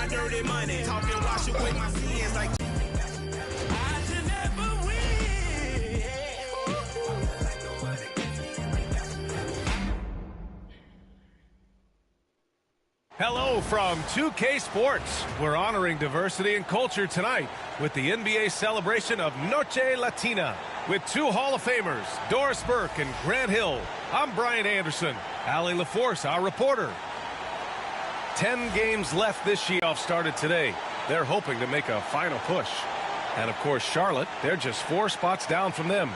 my dirty money. Talking wash away my sins like I should never win. Hello from 2K Sports. We're honoring diversity and culture tonight with the NBA celebration of Noche Latina with two Hall of Famers, Doris Burke and Grant Hill. I'm Brian Anderson. Allie LaForce, our reporter. 10 games left this playoff started today. They're hoping to make a final push. And of course, Charlotte, they're just 4 spots down from them.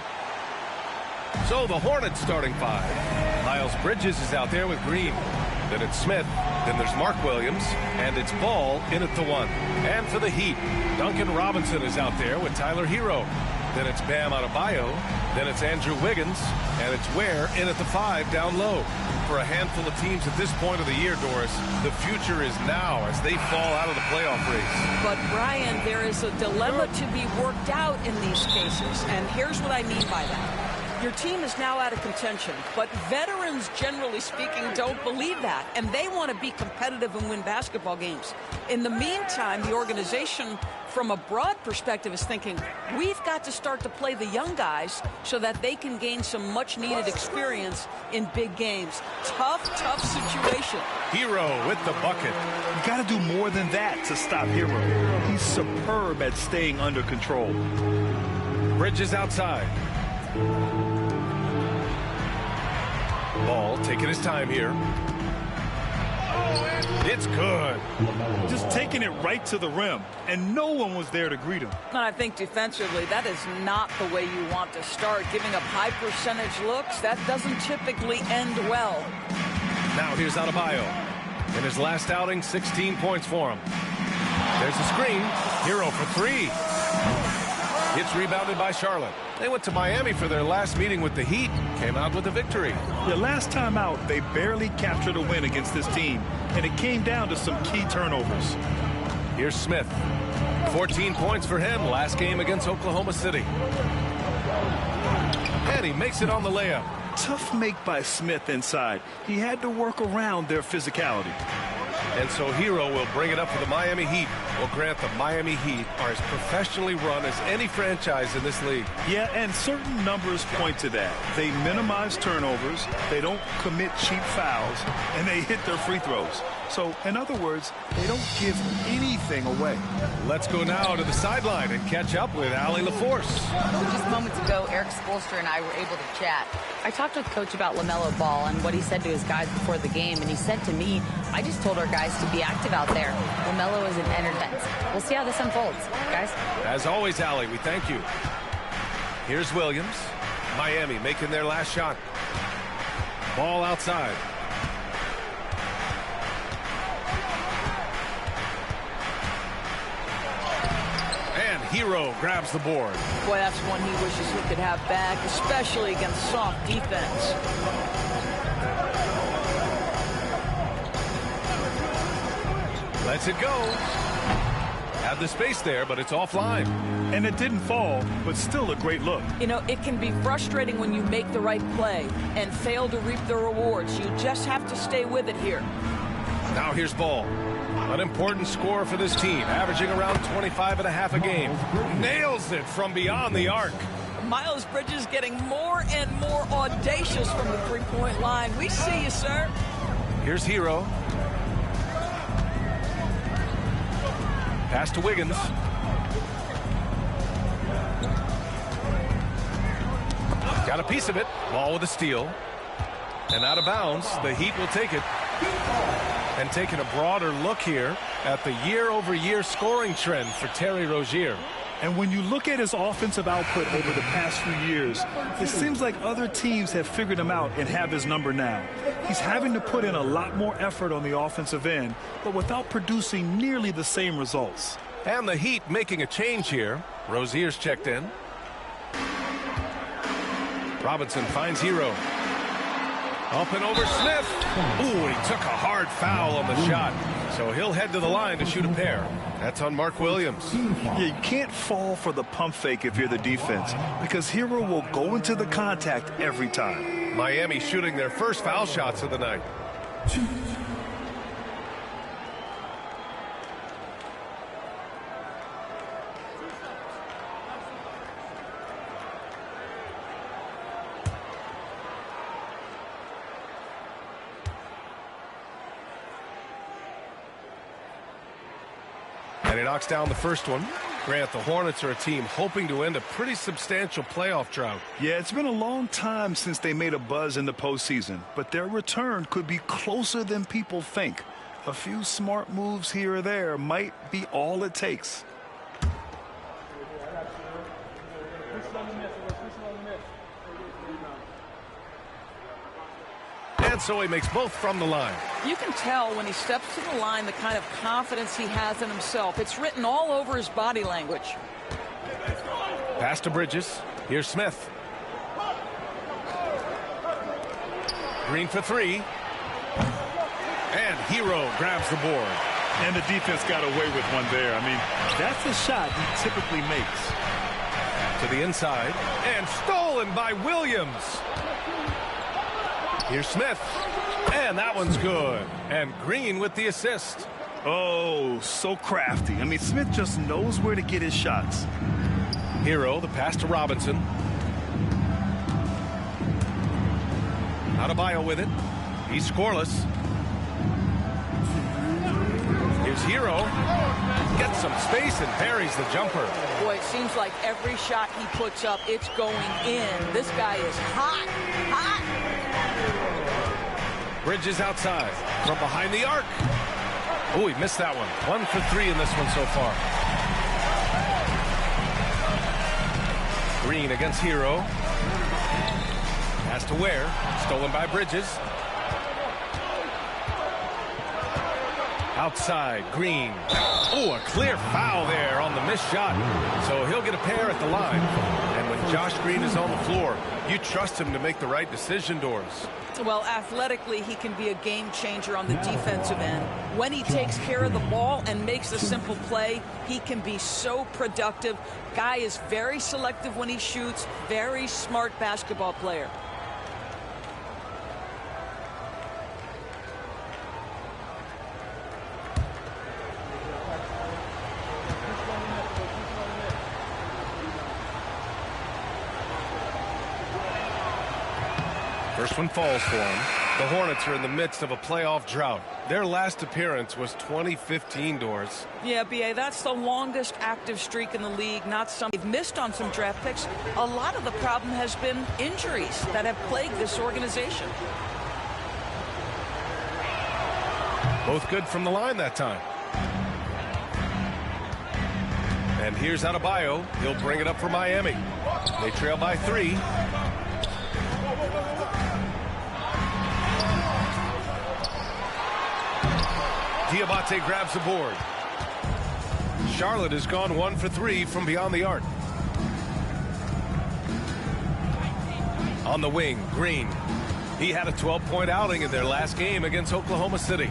So the Hornets starting 5. Miles Bridges is out there with Green. Then it's Smith. Then there's Mark Williams. And it's Ball in at the 1. And for the Heat, Duncan Robinson is out there with Tyler Hero. Then it's Bam Adebayo. Then it's Andrew Wiggins. And it's Ware in at the 5 down low. For a handful of teams at this point of the year, Doris, the future is now as they fall out of the playoff race. But, Brian, there is a dilemma to be worked out in these cases. And here's what I mean by that. Your team is now out of contention, but veterans, generally speaking, don't believe that, and they want to be competitive and win basketball games. In the meantime, the organization, from a broad perspective, is thinking, we've got to start to play the young guys so that they can gain some much-needed experience in big games. Tough situation. Hero with the bucket. You got to do more than that to stop Hero. He's superb at staying under control. Bridges outside. Ball taking his time here. It's good. Just taking it right to the rim, and no one was there to greet him. And I think defensively, that is not the way you want to start. Giving up high percentage looks, that doesn't typically end well. Now here's Adebayo. In his last outing, 16 points for him. There's the screen. Hero for 3. It's rebounded by Charlotte. They went to Miami for their last meeting with the Heat. Came out with a victory. The last time out, they barely captured a win against this team, and it came down to some key turnovers. Here's Smith. 14 points for him last game against Oklahoma City. And he makes it on the layup. Tough make by Smith inside. He had to work around their physicality. And so Hero will bring it up for the Miami Heat. Well, Grant, the Miami Heat are as professionally run as any franchise in this league. Yeah, and certain numbers point to that. They minimize turnovers, they don't commit cheap fouls, and they hit their free throws. So, in other words, they don't give anything away. Let's go now to the sideline and catch up with Allie LaForce. Just moments ago, Eric Spoelstra and I were able to chat. I talked with Coach about LaMelo Ball and what he said to his guys before the game, and he said to me, I just told our guys to be active out there. LaMelo is an entertainer. We'll see how this unfolds, guys. As always, Allie, we thank you. Here's Williams. Miami making their last shot. Ball outside. And Hero grabs the board. Boy, that's one he wishes he could have back, especially against soft defense. Lets it go. Had the space there, but it's offline. And it didn't fall, but still a great look. You know, it can be frustrating when you make the right play and fail to reap the rewards. You just have to stay with it here. Now here's Ball. An important scorer for this team, averaging around 25.5 a game. Nails it from beyond the arc. Miles Bridges getting more and more audacious from the three-point line. We see you, sir. Here's Hero. Pass to Wiggins. Got a piece of it. Ball with a steal. And out of bounds, the Heat will take it. And taking a broader look here at the year-over-year scoring trend for Terry Rozier. And when you look at his offensive output over the past few years, it seems like other teams have figured him out and have his number now. He's having to put in a lot more effort on the offensive end, but without producing nearly the same results. And the Heat making a change here. Rozier's checked in. Robinson finds Hero. Up and over Smith. Ooh, he took a hard foul on the shot. So he'll head to the line to shoot a pair. That's on Mark Williams. Yeah, you can't fall for the pump fake if you're the defense, because Hero will go into the contact every time. Miami shooting their first foul shots of the night. And he knocks down the first one. Grant, the Hornets are a team hoping to end a pretty substantial playoff drought. Yeah, it's been a long time since they made a buzz in the postseason, but their return could be closer than people think. A few smart moves here or there might be all it takes. And so he makes both from the line. You can tell when he steps to the line the kind of confidence he has in himself. It's written all over his body language. Pass to Bridges. Here's Smith. Green for three. And Hero grabs the board. And the defense got away with one there. I mean, that's a shot he typically makes. To the inside. And stolen by Williams. Here's Smith. And that one's good. And Green with the assist. Oh, so crafty. I mean, Smith just knows where to get his shots. Hero, the pass to Robinson. Adebayo with it. He's scoreless. Here's Hero. Gets some space and parries the jumper. Boy, it seems like every shot he puts up, it's going in. This guy is hot, hot. Bridges outside from behind the arc. Oh, he missed that one. 1 for 3 in this one so far. Green against Hero. Pass to Ware. Stolen by Bridges. Outside, Green. Oh, a clear foul there on the missed shot. So he'll get a pair at the line. And when Josh Green is on the floor, you trust him to make the right decision, Doris. Well, athletically, he can be a game changer on the defensive end. When he takes care of the ball and makes a simple play, he can be so productive. Guy is very selective when he shoots. Very smart basketball player. First one falls for him. The Hornets are in the midst of a playoff drought. Their last appearance was 2015, Doris. Yeah, B.A., that's the longest active streak in the league. Not some. They've missed on some draft picks. A lot of the problem has been injuries that have plagued this organization. Both good from the line that time. And here's Adebayo. He'll bring it up for Miami. They trail by 3. Diabate grabs the board. Charlotte has gone 1 for 3 from beyond the arc. On the wing, Green. He had a 12-point outing in their last game against Oklahoma City.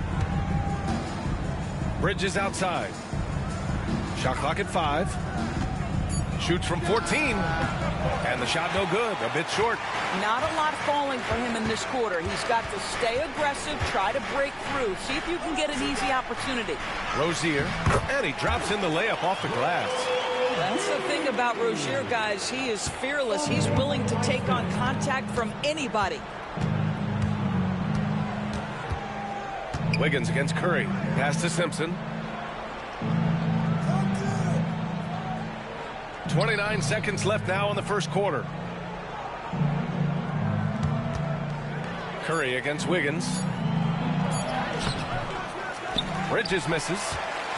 Bridges outside. Shot clock at 5. Shoots from 14. And the shot no good. A bit short. Not a lot falling for him in this quarter. He's got to stay aggressive, try to break through, see if you can get an easy opportunity. Rozier. And he drops in the layup off the glass. That's the thing about Rozier, guys. He is fearless. He's willing to take on contact from anybody. Wiggins against Curry. Pass to Simpson. 29 seconds left now in the first quarter. Curry against Wiggins. Bridges misses.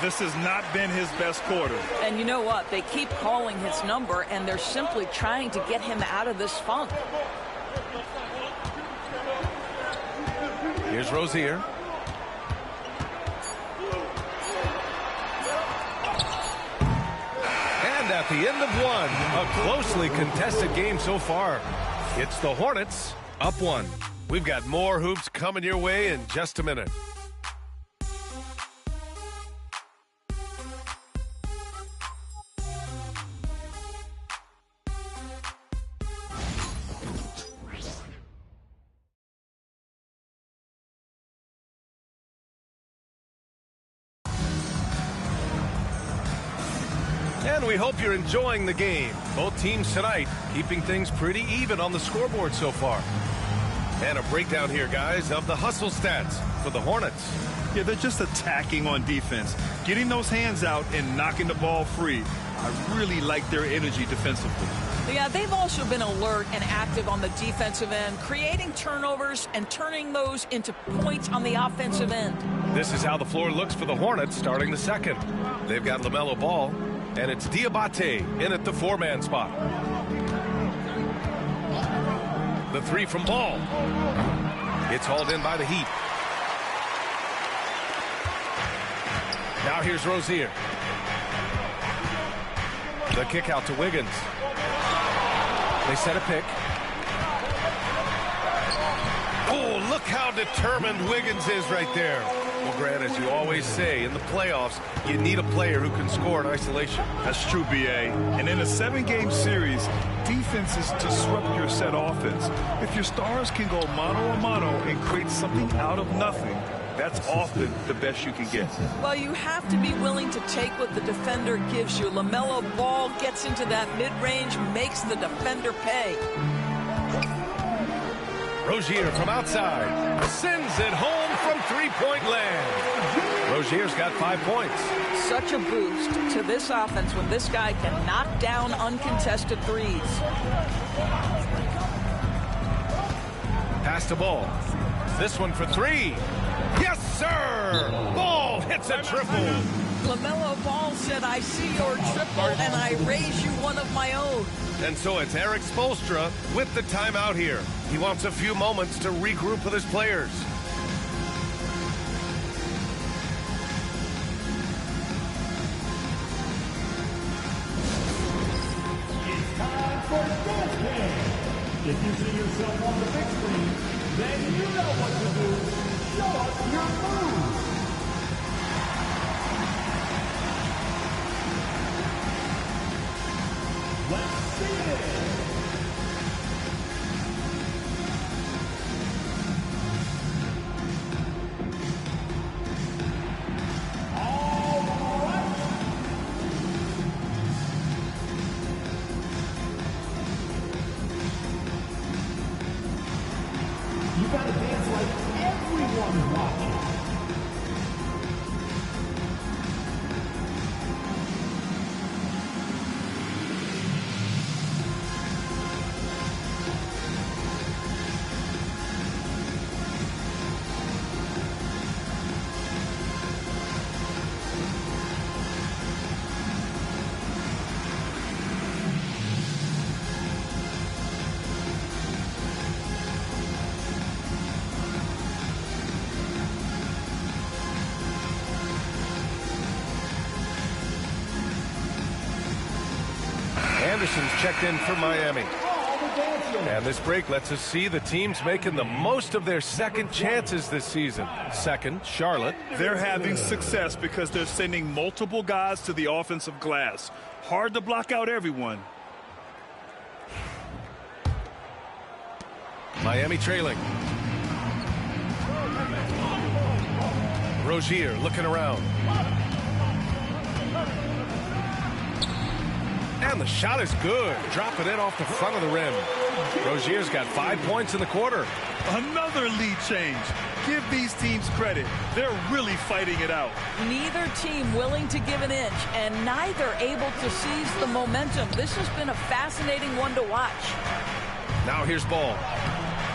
This has not been his best quarter. And you know what? They keep calling his number, and they're simply trying to get him out of this funk. Here's Rozier. And at the end of one, a closely contested game so far. It's the Hornets up 1. We've got more hoops coming your way in just a minute. And we hope you're enjoying the game. Both teams tonight keeping things pretty even on the scoreboard so far. And a breakdown here, guys, of the hustle stats for the Hornets. Yeah, they're just attacking on defense, getting those hands out and knocking the ball free. I really like their energy defensively. Yeah, they've also been alert and active on the defensive end, creating turnovers and turning those into points on the offensive end. This is how the floor looks for the Hornets starting the second. They've got LaMelo Ball, and it's Diabate in at the 4-man spot. The three from Ball. It's hauled in by the Heat. Now here's Rozier. The kick out to Wiggins. They set a pick. Oh, look how determined Wiggins is right there. Well, Grant, as you always say, in the playoffs, you need a player who can score in isolation. That's true, B.A. And in a 7-game series, defenses disrupt your set offense. If your stars can go mano-a-mano and create something out of nothing, that's often the best you can get. Well, you have to be willing to take what the defender gives you. LaMelo Ball gets into that mid-range, makes the defender pay. Rozier from outside sends it home from three-point land. Rozier's got 5 points. Such a boost to this offense when this guy can knock down uncontested threes. Pass to Ball. This one for 3. Yes, sir! Ball hits a triple. LaMelo Ball said, I see your triple and I raise you one of my own. And so it's Eric Spoelstra with the timeout here. He wants a few moments to regroup with his players. It's time for dance game. If you see yourself on the big screen, then you know what to do. Show us your moves. Let's see it. All right. You gotta dance like everyone is watching. Anderson's checked in for Miami. And this break lets us see the teams making the most of their second chances this season. Second, Charlotte. They're having success because they're sending multiple guys to the offensive glass. Hard to block out everyone. Miami trailing. Rozier looking around. And the shot is good. Dropping it off the front of the rim. Rozier's got 5 points in the quarter. Another lead change. Give these teams credit. They're really fighting it out. Neither team willing to give an inch and neither able to seize the momentum. This has been a fascinating one to watch. Now here's Ball.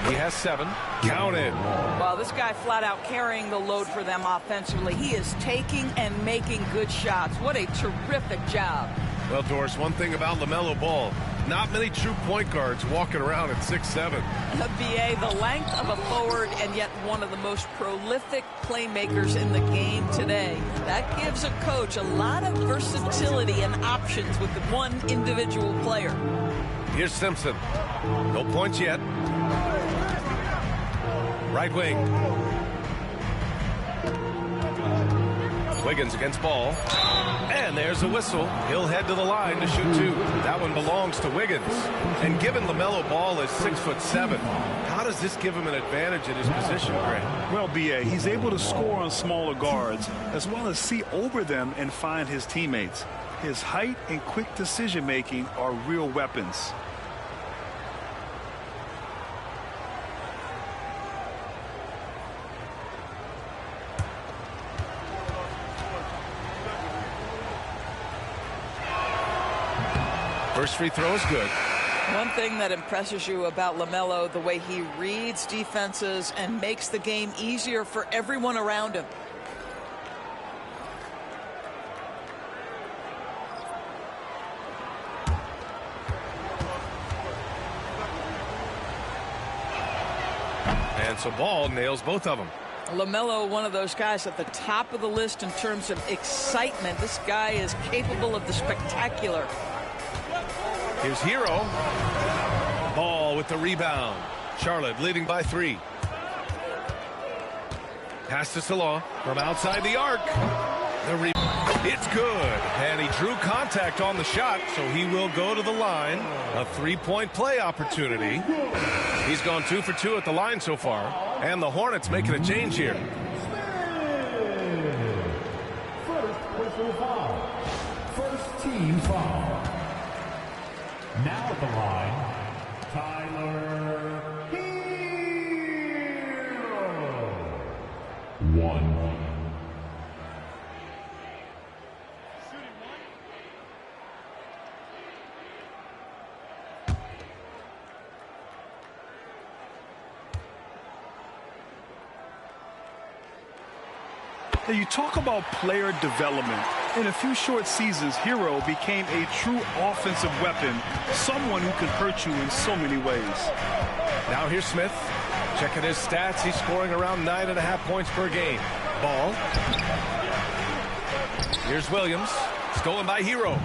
He has 7. Counted. Well, this guy flat out carrying the load for them offensively. He is taking and making good shots. What a terrific job. Well, Doris, one thing about LaMelo Ball, not many true point guards walking around at 6'7". BA, the length of a forward and yet one of the most prolific playmakers in the game today. That gives a coach a lot of versatility and options with the one individual player. Here's Simpson. No points yet. Right wing. Wiggins against Ball. And there's a whistle. He'll head to the line to shoot 2. That one belongs to Wiggins. And given LaMelo Ball is 6'7", how does this give him an advantage in his position, Grant? Well, B.A., he's able to score on smaller guards as well as see over them and find his teammates. His height and quick decision-making are real weapons. First free throw is good. One thing that impresses you about LaMelo, the way he reads defenses and makes the game easier for everyone around him. And so Ball nails both of them. LaMelo, one of those guys at the top of the list in terms of excitement. This guy is capable of the spectacular. Here's Hero. Ball with the rebound. Charlotte leading by 3. Pass to Salah from outside the arc. It's good. And he drew contact on the shot, so he will go to the line. A 3-point play opportunity. He's gone 2 for 2 at the line so far. And the Hornets making a change here. First personal foul. First team foul. Now at the line, Tyler Hero. 1. Now, you talk about player development. In a few short seasons, Hero became a true offensive weapon, someone who can hurt you in so many ways. Now here's Smith. Checking his stats. He's scoring around 9.5 points per game. Ball. Here's Williams. Stolen by Hero.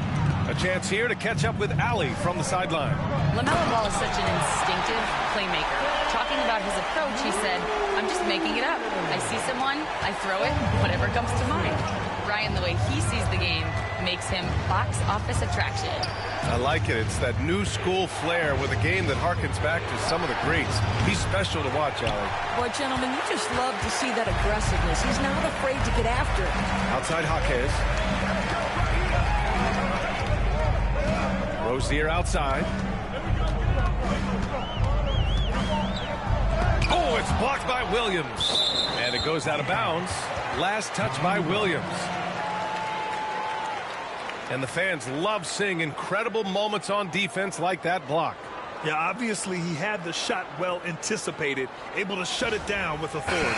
A chance here to catch up with Allie from the sideline. LaMelo Ball is such an instinctive playmaker. Talking about his approach, he said, I'm just making it up. I see someone, I throw it, whatever comes to mind. Ryan, the way he sees the game, makes him box office attraction. I like it. It's that new school flair with a game that harkens back to some of the greats. He's special to watch, Allie. Boy, gentlemen, you just love to see that aggressiveness. He's not afraid to get after it. Outside Jaquez. Rozier outside. Oh, it's blocked by Williams. And it goes out of bounds. Last touch by Williams. And the fans love seeing incredible moments on defense like that block. Yeah, obviously he had the shot well anticipated, able to shut it down with authority.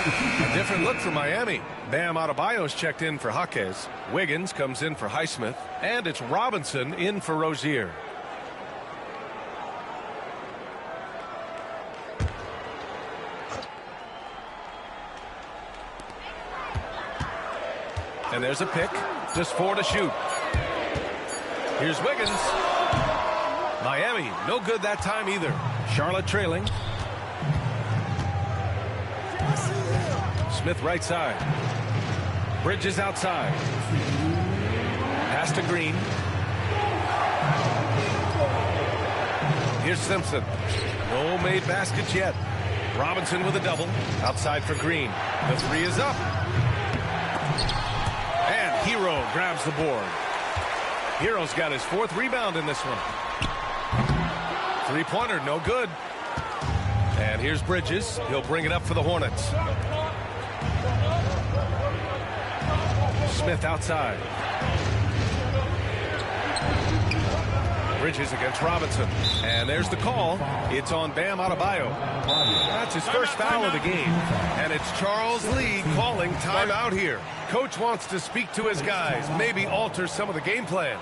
A different look for Miami. Bam Adebayo's checked in for Jaquez. Wiggins comes in for Highsmith. And it's Robinson in for Rozier. And there's a pick. Just 4 to shoot. Here's Wiggins. Miami, no good that time either. Charlotte trailing. Smith right side. Bridges outside. Pass to Green. Here's Simpson. No made baskets yet. Robinson with a double. Outside for Green. The 3 is up. And Hero grabs the board. Hero's got his 4th rebound in this one. 3-pointer, no good. And here's Bridges. He'll bring it up for the Hornets. Smith outside. Bridges against Robinson. And there's the call. It's on Bam Adebayo. That's his first foul of the game. And it's Charles Lee calling timeout here. Coach wants to speak to his guys, maybe alter some of the game plan.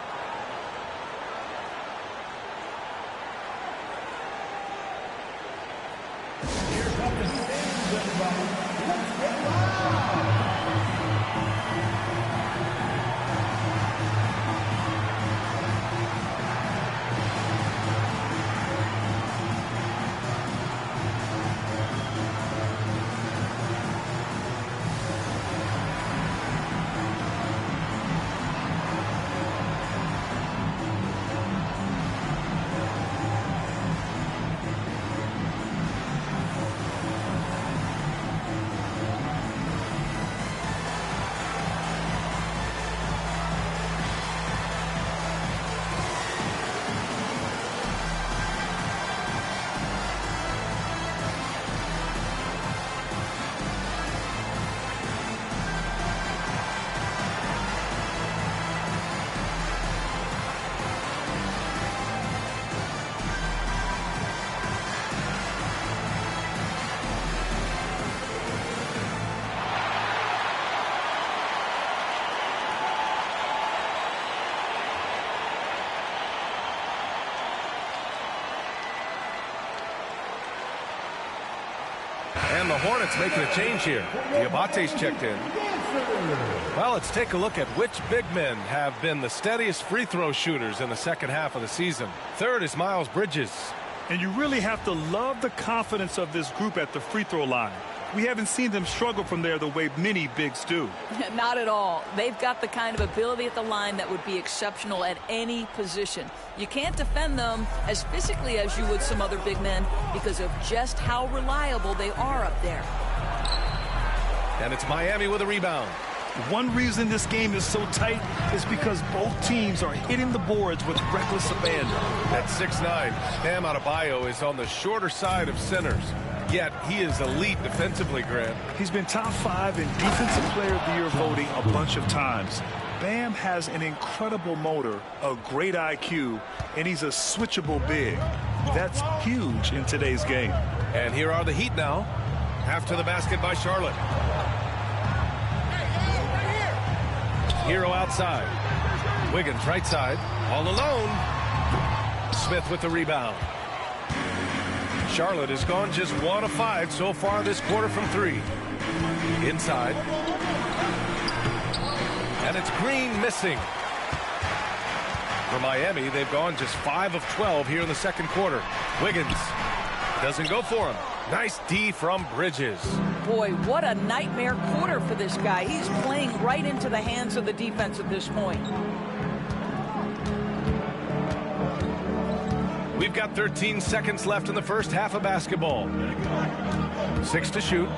And the Hornets making a change here. Diabate's checked in. Well, let's take a look at which big men have been the steadiest free throw shooters in the second half of the season. Third is Miles Bridges. And you really have to love the confidence of this group at the free throw line. We haven't seen them struggle from there the way many bigs do. Not at all. They've got the kind of ability at the line that would be exceptional at any position. You can't defend them as physically as you would some other big men because of just how reliable they are up there. And it's Miami with a rebound. One reason this game is so tight is because both teams are hitting the boards with reckless abandon. At 6'9", Bam Adebayo is on the shorter side of centers. Yet he is elite defensively, Grant. He's been top 5 in Defensive Player of the Year voting a bunch of times. Bam has an incredible motor, a great IQ, and he's a switchable big. That's huge in today's game. And here are the Heat now. Half to the basket by Charlotte. Hero outside. Wiggins right side. All alone. Smith with the rebound. Charlotte has gone just 1 of 5 so far this quarter from 3. Inside. And it's Green missing. For Miami, they've gone just 5 of 12 here in the second quarter. Wiggins doesn't go for him. Nice D from Bridges. Boy, what a nightmare quarter for this guy. He's playing right into the hands of the defense at this point. We've got 13 seconds left in the first half of basketball. 6 to shoot.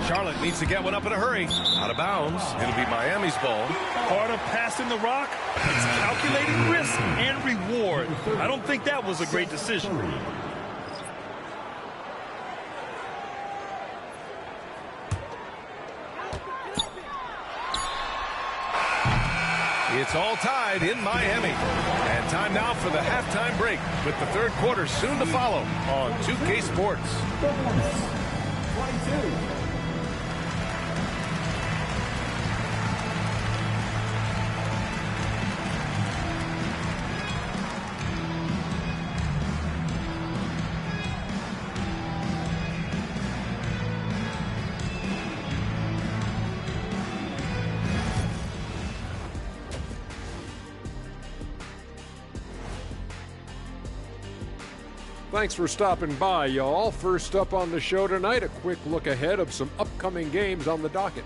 Charlotte needs to get one up in a hurry. Out of bounds. It'll be Miami's ball. Part of passing the rock, it's calculating risk and reward. I don't think that was a great decision. It's all tied in Miami. And time now for the halftime break with the third quarter soon to follow on 2K Sports. 22. Thanks for stopping by, y'all. First up on the show tonight, a quick look ahead of some upcoming games on the docket.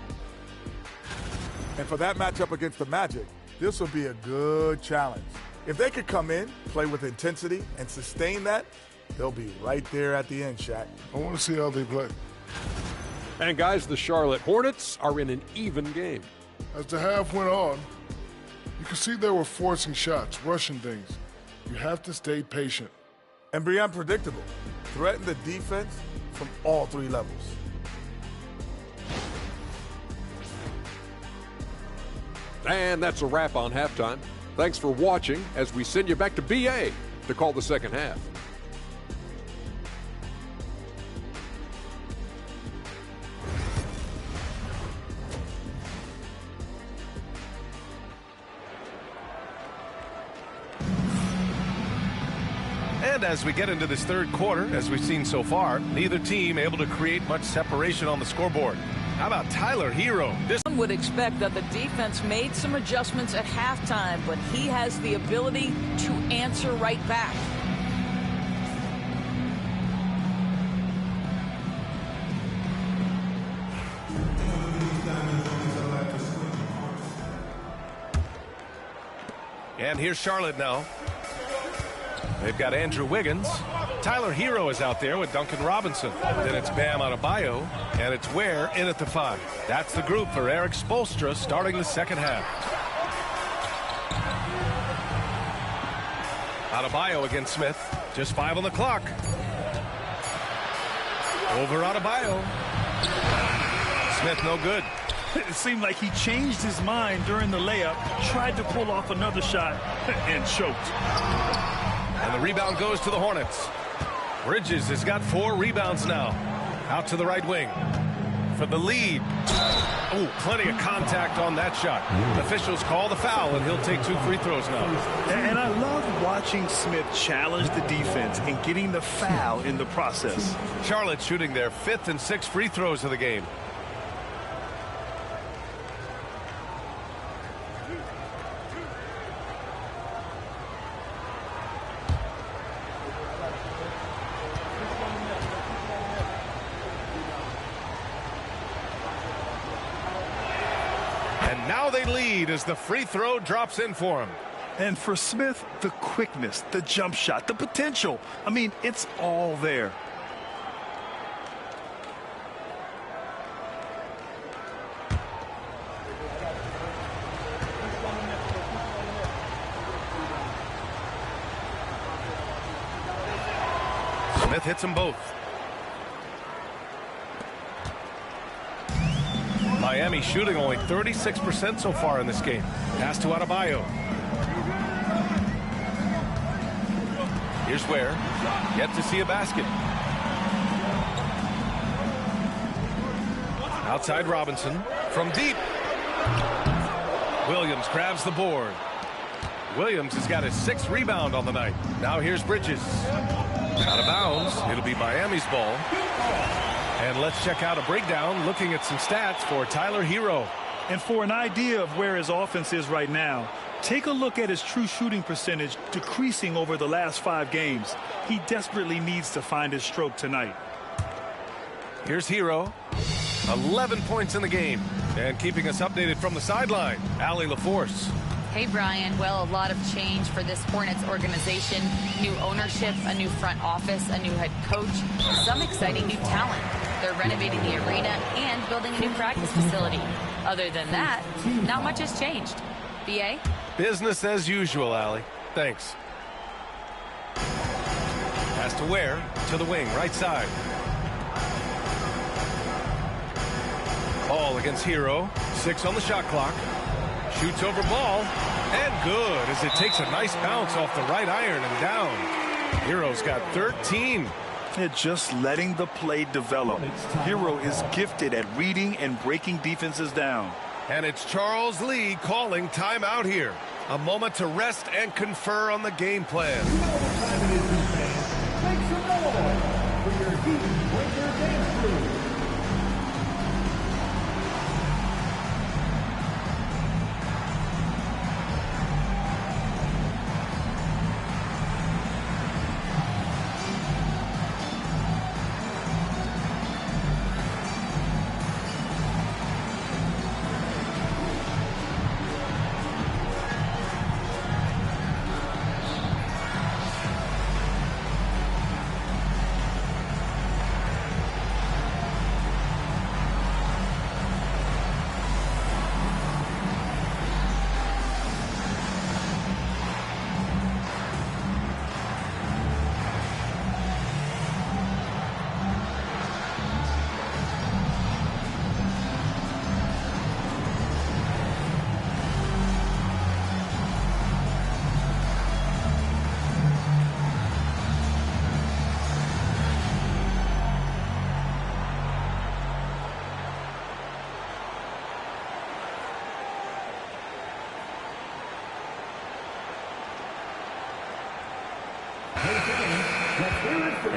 And for that matchup against the Magic, this will be a good challenge. If they could come in, play with intensity, and sustain that, they'll be right there at the end, Shaq. I want to see how they play. And guys, the Charlotte Hornets are in an even game. As the half went on, you could see they were forcing shots, rushing things. You have to stay patient. And be unpredictable. Threaten the defense from all 3 levels. And that's a wrap on halftime. Thanks for watching as we send you back to BA to call the second half. And as we get into this third quarter, as we've seen so far, neither team able to create much separation on the scoreboard. How about Tyler Hero? One would expect that the defense made some adjustments at halftime, but he has the ability to answer right back. And here's Charlotte now. They've got Andrew Wiggins. Tyler Hero is out there with Duncan Robinson. Then it's Bam Adebayo, and it's Ware in at the 5. That's the group for Eric Spoelstra starting the second half. Adebayo against Smith. Just 5 on the clock. Over Adebayo. Smith no good. It seemed like he changed his mind during the layup, tried to pull off another shot, and choked. And the rebound goes to the Hornets. Bridges has got 4 rebounds now. Out to the right wing. for the lead. Oh, plenty of contact on that shot. Officials call the foul, and he'll take 2 free throws now. And I love watching Smith challenge the defense and getting the foul in the process. Charlotte shooting their 5th and 6th free throws of the game. Now they lead as the free throw drops in for him. And for Smith, the quickness, the jump shot, the potential. I mean, it's all there. Smith hits them both. Miami shooting only 36% so far in this game. Pass to Adebayo. Here's Ware. Yet to see a basket. Outside Robinson. From deep. Williams grabs the board. Williams has got his 6th rebound on the night. Now here's Bridges. Out of bounds. It'll be Miami's ball. And let's check out a breakdown looking at some stats for Tyler Hero. And for an idea of where his offense is right now, take a look at his true shooting percentage decreasing over the last 5 games. He desperately needs to find his stroke tonight. Here's Hero. 11 points in the game. And keeping us updated from the sideline, Allie LaForce. Hey, Brian. Well, a lot of change for this Hornets organization. New ownership, a new front office, a new head coach, some exciting new talent. They're renovating the arena and building a new practice facility. Other than that, not much has changed. BA? Business as usual, Allie. Thanks. Pass to Ware, to the wing, right side. Ball against Hero. 6 on the shot clock. Shoots over ball. And good as it takes a nice bounce off the right iron and down. Hero's got 13. They're just letting the play develop. Hero is gifted at reading and breaking defenses down. And it's Charles Lee calling timeout here. A moment to rest and confer on the game plan. Make some noise for your Heat Breaker dance crew.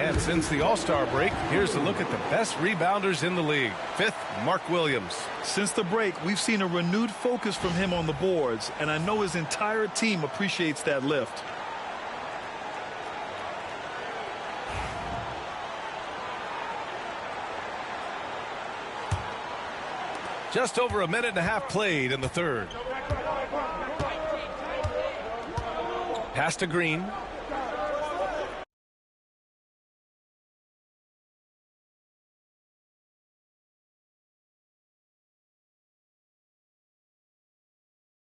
And since the All-Star break, here's a look at the best rebounders in the league. 5th, Mark Williams. Since the break, we've seen a renewed focus from him on the boards, and I know his entire team appreciates that lift. Just over a minute and a half played in the third. Pass to Green.